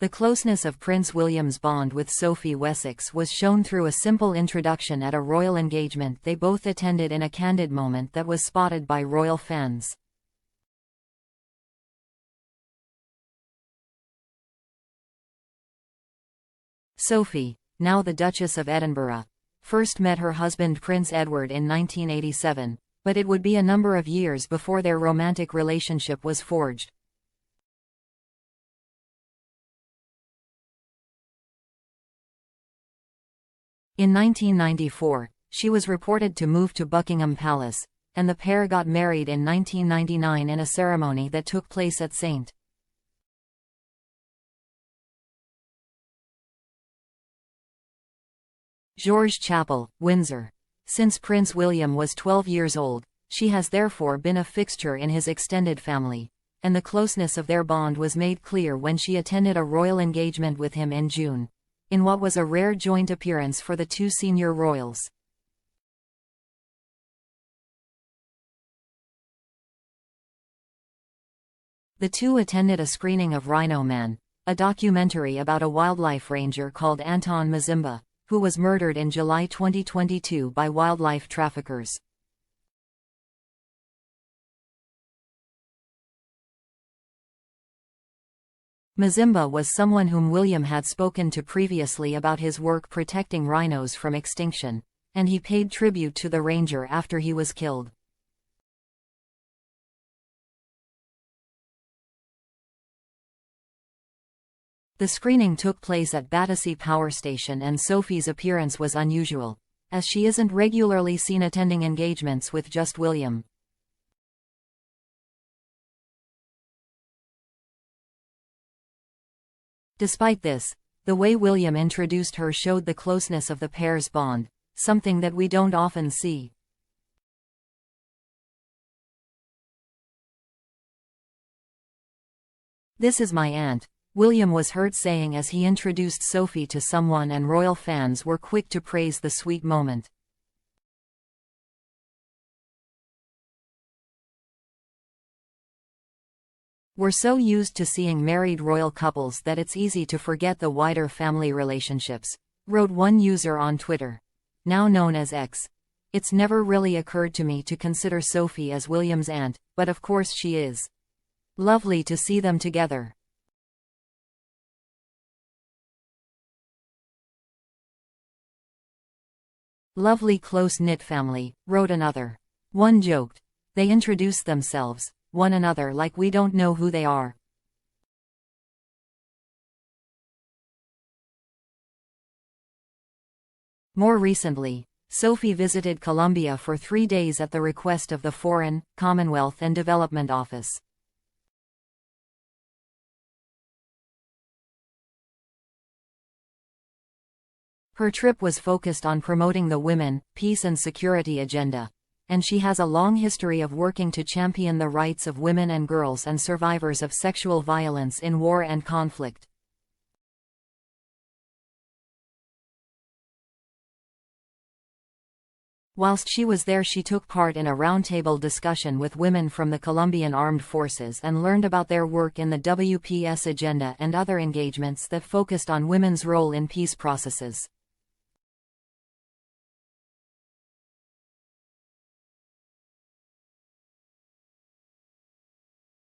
The closeness of Prince William's bond with Sophie Wessex was shown through a simple introduction at a royal engagement they both attended in a candid moment that was spotted by royal fans. Sophie, now the Duchess of Edinburgh, first met her husband Prince Edward in 1987, but it would be a number of years before their romantic relationship was forged. In 1994, she was reported to move to Buckingham Palace, and the pair got married in 1999 in a ceremony that took place at St. George's Chapel, Windsor. Since Prince William was 12 years old, she has therefore been a fixture in his extended family, and the closeness of their bond was made clear when she attended a royal engagement with him in June, in what was a rare joint appearance for the two senior royals. The two attended a screening of Rhino Man, a documentary about a wildlife ranger called Anton Mazimba, who was murdered in July 2022 by wildlife traffickers. Mazimba was someone whom William had spoken to previously about his work protecting rhinos from extinction, and he paid tribute to the ranger after he was killed. The screening took place at Battersea Power Station, and Sophie's appearance was unusual, as she isn't regularly seen attending engagements with just William. Despite this, the way William introduced her showed the closeness of the pair's bond, something that we don't often see. "This is my aunt," William was heard saying as he introduced Sophie to someone, and royal fans were quick to praise the sweet moment. "We're so used to seeing married royal couples that it's easy to forget the wider family relationships," wrote one user on Twitter, now known as X. "It's never really occurred to me to consider Sophie as William's aunt, but of course she is. Lovely to see them together." "Lovely close-knit family," wrote another. One joked, "They introduce themselves, one another, like we don't know who they are." More recently, Sophie visited Colombia for 3 days at the request of the Foreign, Commonwealth and Development Office. Her trip was focused on promoting the women, peace and security agenda, and she has a long history of working to champion the rights of women and girls and survivors of sexual violence in war and conflict. Whilst she was there, she took part in a roundtable discussion with women from the Colombian Armed Forces and learned about their work in the WPS agenda and other engagements that focused on women's role in peace processes.